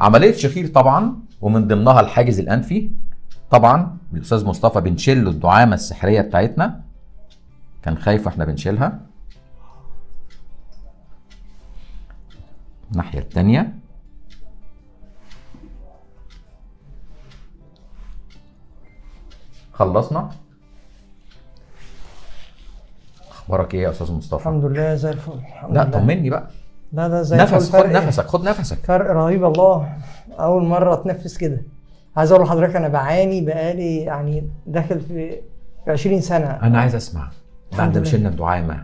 عمليه شخير طبعا، ومن ضمنها الحاجز الانفي. طبعا الاستاذ مصطفى بنشيل له الدعامه السحريه بتاعتنا، كان خايف واحنا بنشيلها. الناحيه الثانيه خلصنا. اخبارك ايه يا استاذ مصطفى؟ الحمد لله زي الفل. لا طمني بقى. لا ده زي نفس، الفل. خد نفسك. فرق رهيب الله، اول مره اتنفس كده. عايز اقول لحضرتك انا بعاني بقالي يعني داخل في 20 سنه. انا عايز اسمع بعد ما شلنا الدعامه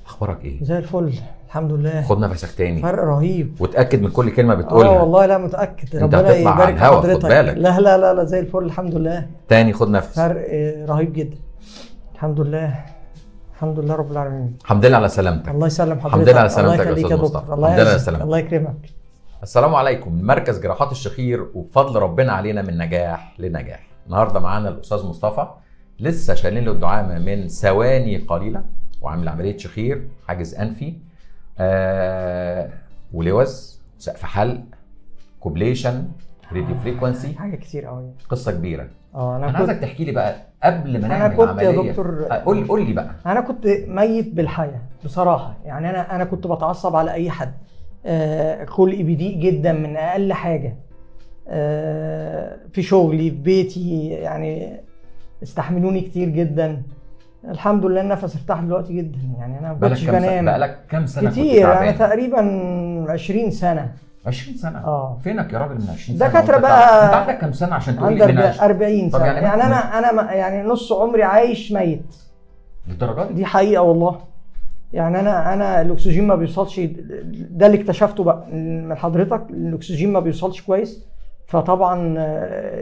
اخبارك ايه؟ زي الفل الحمد لله. خد نفسك تاني، فرق رهيب، وتاكد من كل كلمه بتقولها. والله لا متاكد. انت ربنا هتطلع على يبارك الهوا، في خد حضرتك. بالك. لا لا لا لا زي الفل الحمد لله. تاني خد نفس. فرق رهيب جدا الحمد لله. الحمد لله رب العالمين. الحمد لله على سلامتك. الله يسلم حضرتك. الحمد لله على سلامتك الله يخليك يا دكتور. مصطفى. الله الحمد لله على يعزك. سلامتك. الله يكرمك. السلام عليكم. مركز جراحات الشخير، وبفضل ربنا علينا من نجاح لنجاح. النهارده معانا الاستاذ مصطفى، لسه شايلين له الدعامه من ثواني قليله، وعامل عمليه شخير، حاجز انفي، ولوز، سقف حلق، كوبليشن، راديو فريكوانسي، حاجه كتير قوي، قصه كبيره. انا عايزك تحكي لي بقى قبل ما نعمل كنت العمليه. يا دكتور قول لي بقى. انا كنت ميت بالحياه بصراحه، يعني انا كنت بتعصب على اي حد. خلقي بضيق جدا من اقل حاجه، في شغلي في بيتي، يعني استحملوني كتير جدا. الحمد لله النفس ارتاح دلوقتي جدا، يعني انا ما كنتش بنام. بقالك كام سنه كتير؟ انا تقريبا 20 سنه. 20 سنه؟ فينك يا راجل من 20 سنه؟ دكاتره بقى. انت عندك كام سنه عشان تقول لي؟ عندي 40 سنه. يعني انا يعني نص عمري عايش ميت. للدرجه دي؟ دي حقيقه والله. يعني انا الاكسجين ما بيوصلش، ده اللي اكتشفته بقى من حضرتك، الاكسجين ما بيوصلش كويس، فطبعا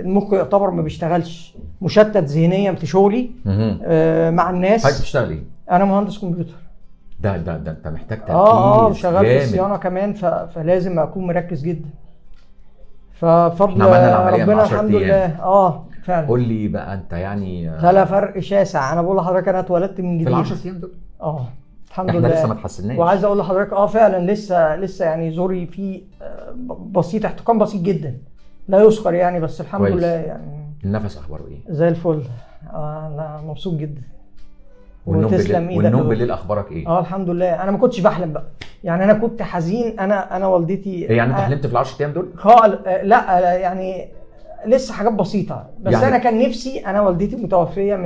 المخ يعتبر ما بيشتغلش، مشتت ذهنيا في شغلي مع الناس. حضرتك بتشتغل ايه؟ انا مهندس كمبيوتر. ده انت محتاج تركيز. شغال في الصيانه كمان، فلازم اكون مركز جدا. ففضل ربنا الحمد لله. فعلا. قول لي بقى انت يعني لا فرق شاسع. انا بقول لحضرتك انا اتولدت من جديد في 10 ايام دول. الحمد احنا لله لسه ما اتحسناش. وعايز اقول لحضرتك فعلا لسه يعني زوري فيه بسيط، احتقان بسيط جدا لا يذكر يعني، بس الحمد كويس. لله. يعني النفس اخباره ايه؟ زي الفل. انا مبسوط جدا. والنوم بالليل اخبارك ايه؟ الحمد لله. انا ما كنتش بحلم بقى، يعني انا كنت حزين. انا والدتي يعني انت حلمت في ال10 ايام دول؟ لا يعني لسه حاجات بسيطه بس يعني انا كان نفسي، انا والدتي متوفيه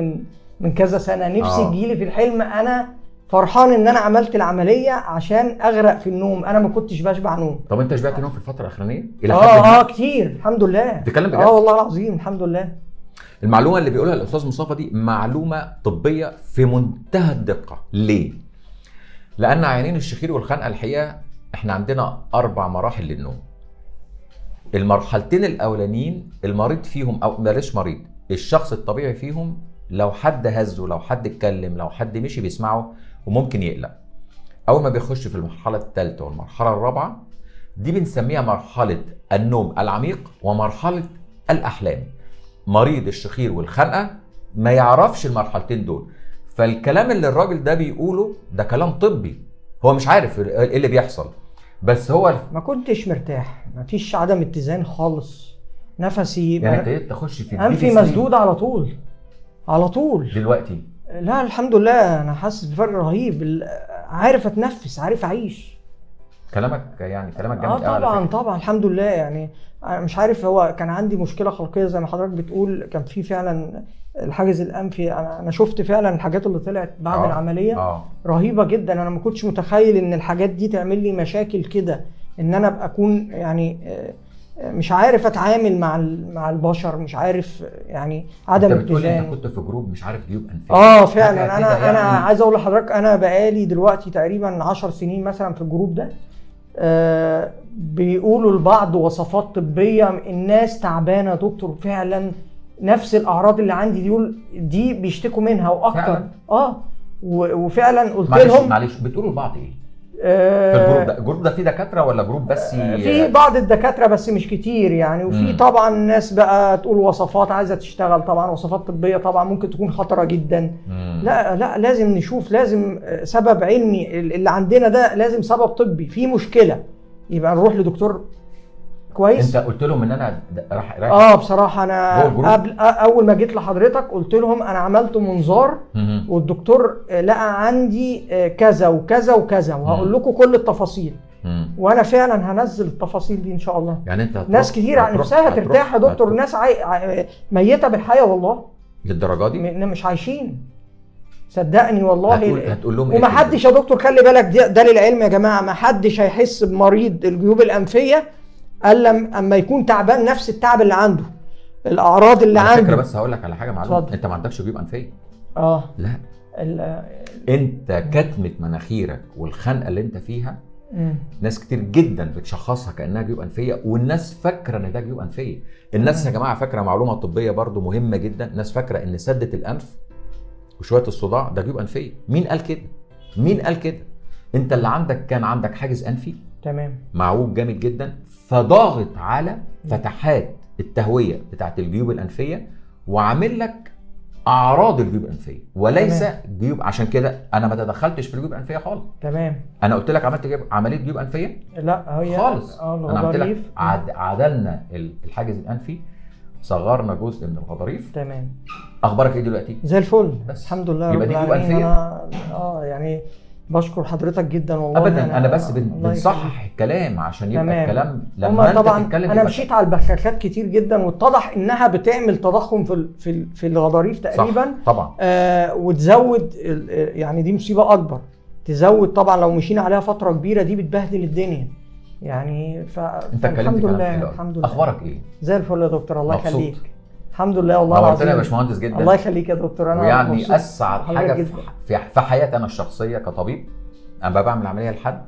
من كذا سنه، نفسي تجيلي في الحلم. انا فرحان ان انا عملت العمليه عشان اغرق في النوم. انا ما كنتش بشبع نوم. طب انت شبعت نوم في الفتره الاخرانيه؟ كتير الحمد لله. بتتكلم بجد؟ والله العظيم الحمد لله. المعلومه اللي بيقولها الاستاذ مصطفى دي معلومه طبيه في منتهى الدقه. ليه؟ لان عيانين الشخير والخنقه الحقيقه احنا عندنا 4 مراحل للنوم. المرحلتين الاولانيين المريض فيهم، او بلاش مريض، الشخص الطبيعي فيهم لو حد هزه، لو حد اتكلم، لو حد مشي بيسمعه وممكن يقلق. اول ما بيخش في المرحله الثالثه والمرحله الرابعه دي بنسميها مرحله النوم العميق ومرحله الاحلام. مريض الشخير والخنقه ما يعرفش المرحلتين دول، فالكلام اللي الراجل ده بيقوله ده كلام طبي، هو مش عارف ايه اللي بيحصل، بس هو ما كنتش مرتاح، ما فيش عدم اتزان خالص. نفسي يعني ابتديت تخش في انفي مسدود على طول دلوقتي. لا الحمد لله انا حاسس بفرق رهيب، عارف اتنفس، عارف اعيش. كلامك جامد. طبعا الحمد لله. يعني مش عارف، هو كان عندي مشكله خلقيه زي ما حضرتك بتقول، كان في فعلا الحاجز الانفي. انا شفت فعلا الحاجات اللي طلعت بعد العمليه رهيبه جدا. انا ما كنتش متخيل ان الحاجات دي تعمل لي مشاكل كده، ان انا ابقى اكون يعني مش عارف اتعامل مع البشر، مش عارف يعني عدم اتزان. انت كنت في جروب مش عارف جيوب انفيه. فعلا. انا عايز اقول لحضرتك انا بقالي دلوقتي تقريبا 10 سنين مثلا في الجروب ده. بيقولوا لبعض وصفات طبيه، الناس تعبانه يا دكتور فعلا، نفس الاعراض اللي عندي دي بيشتكوا منها واكتر. وفعلا قلت لهم معلش بتقولوا لبعض ايه في الجروب ده فيه دكاتره ولا جروب بس؟ في بعض الدكاتره بس مش كتير يعني. وفي طبعا ناس بقى تقول وصفات عايزه تشتغل، طبعا وصفات طبيه طبعا ممكن تكون خطره جدا. لا لازم نشوف، لازم سبب علمي اللي عندنا ده، لازم سبب طبي، في مشكله يبقى نروح لدكتور كويس. انت قلت لهم ان انا رايح بصراحه انا قبل اول ما جيت لحضرتك قلت لهم انا عملت منظار والدكتور لقى عندي كذا وكذا وكذا وهقول لكم كل التفاصيل. وانا فعلا هنزل التفاصيل دي ان شاء الله. يعني انت ناس كتير نفسها ترتاح يا دكتور، ناس ميته بالحياه والله للدرجه دي مش عايشين، صدقني والله. هتقول لهم ومحدش يا دكتور خلي بالك، ده للعلم يا جماعه، محدش هيحس بمريض الجيوب الانفيه الا اما يكون تعبان نفس التعب اللي عنده، الاعراض اللي عنده. فكرة بس هقول لك على حاجه معلومه، انت ما عندكش جيوب انفيه. لا انت كتمه مناخيرك والخنقه اللي انت فيها ناس كتير جدا بتشخصها كانها جيوب انفيه، والناس فاكره ان ده جيوب انفيه. الناس يا جماعه فاكره معلومه طبيه برضو مهمه جدا، الناس فاكره ان سده الانف وشويه الصداع ده جيوب انفيه. مين قال كده؟ مين قال كده؟ انت اللي عندك كان عندك حاجز انفي تمام معوج جامد جدا، فضاغط على فتحات التهويه بتاعت الجيوب الانفيه وعامل لك اعراض الجيوب الانفيه وليس جيوب. عشان كده انا ما تدخلتش في الجيوب الانفيه خالص. تمام. انا قلت لك عملت عمليه جيوب انفيه؟ لا هي خالص. انا قلت لك عدلنا الحاجز الانفي، صغرنا جزء من الغضاريف. تمام. اخبارك ايه دلوقتي؟ زي الفل الحمد لله. يبقى دي جيوب انفيه. يعني بشكر حضرتك جدا والله. ابدا انا بس بنصحح الكلام عشان يبقى الكلام لما انت تتكلم. انا مشيت على البخاخات كتير جدا واتضح انها بتعمل تضخم في الغضاريف تقريبا. صح طبعا. وتزود يعني دي مصيبه اكبر، تزود طبعا لو مشينا عليها فتره كبيره دي بتبهدل الدنيا يعني. الحمد لله. الحمد لله. اخبارك ايه؟ زي الفل يا دكتور الله يخليك. الحمد لله والله العظيم. نورتنا يا باشمهندس جدا. الله يخليك يا دكتور. انا ويعني اسعد حاجه في حياتي انا الشخصيه كطبيب، انا بعمل عمليه لحد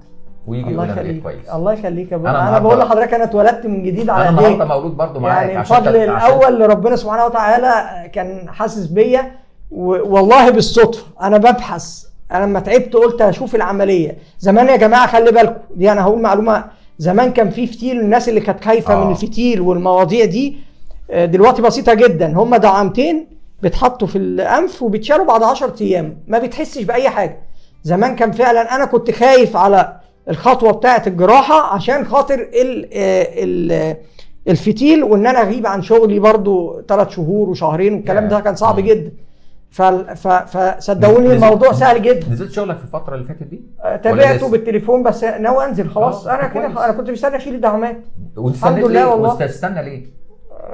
ويجي يقول انا كويس. الله يخليك يا ابو. انا بقول لحضرتك انا اتولدت من جديد على ايديك. انا النهارده مولود برضو معاك يعني الفضل الاول لربنا سبحانه وتعالى كان حاسس بيا. والله بالصدفه انا ببحث، انا لما تعبت قلت اشوف العمليه. زمان يا جماعه خلي بالكم، دي انا هقول معلومه، زمان كان في فتيل، الناس اللي كانت خايفه من الفتيل والمواضيع دي دلوقتي بسيطه جدا. هم دعامتين بيتحطوا في الانف وبيتشالوا بعد 10 ايام، ما بتحسش باي حاجه. زمان كان فعلا انا كنت خايف على الخطوه بتاعه الجراحه عشان خاطر الفتيل، وان انا اغيب عن شغلي برضو 3 شهور وشهرين والكلام ده كان صعب جدا. فصدقوني الموضوع سهل جدا. نزلت شغلك في الفتره اللي فاتت دي؟ تابعته بالتليفون بس ناوي انزل خلاص. انا كده انا كنت مستني اشيل الدعامات. الحمد لله والله. وتستنى ليه؟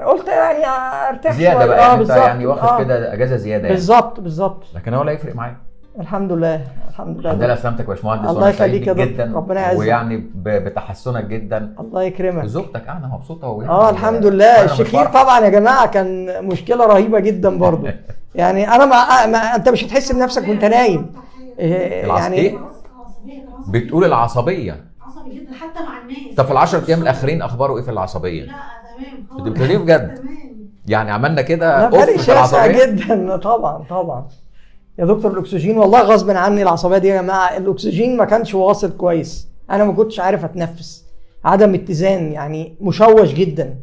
قلت يعني ارتاح زياده بقى. يعني انت يعني واخد كده اجازه زياده يعني. بالظبط. لكن هو لا يفرق معايا. الحمد لله الحمد لله. الحمد لله سلامتك يا باشمهندس. الله يخليك يا دكتور ربنا يعزك. ويعني بتحسنك جدا. الله يكرمك. زوجتك قاعده مبسوطه وهي الحمد لله. الشخير طبعا يا جماعه كان مشكله رهيبه جدا برضو. يعني انا انت مش هتحس بنفسك وانت نايم. يعني بتقول العصبيه عصبي جدا حتى مع الناس. طب في ال10 ايام الاخرين اخباره ايه في العصبيه؟ لا تمام خالص. انت بتقولي بجد؟ تمام. يعني عملنا كده فرق شاسع جدا. طبعا يا دكتور الاكسجين والله غصب عني. العصبيه دي يا جماعه الاكسجين ما كانش واصل كويس، انا ما كنتش عارف اتنفس، عدم اتزان يعني مشوش جدا.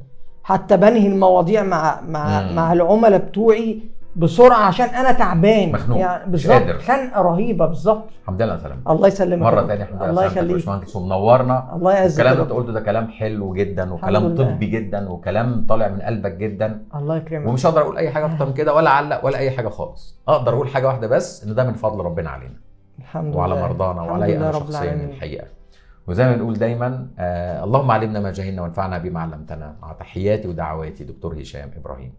حتى بنهي المواضيع مع العملاء بتوعي بسرعه عشان انا تعبان مخنوق يعني. بالظبط خنقه رهيبه بالظبط. الحمد لله سلامتك. الله يسلمك مره ثانيه. الحمد لله. الله يخليك يا باشمهندس ومنورنا. الله يعزك. الكلام اللي انت قلته ده كلام حلو جدا وكلام طبي جدا وكلام طالع من قلبك جدا. الله يكرمك. ومش هقدر اقول اي حاجه اكتر من كده ولا اعلق ولا اي حاجه خالص. اقدر اقول حاجه واحده بس، ان ده من فضل ربنا علينا. الحمد لله. وعلى مرضانا وعلي انا شخصيا الحقيقه. وزي ما بنقول دايما اللهم علمنا ما جهلنا وانفعنا بما علمتنا. مع تحياتي ودعواتي دكتور هشام ابراهيم.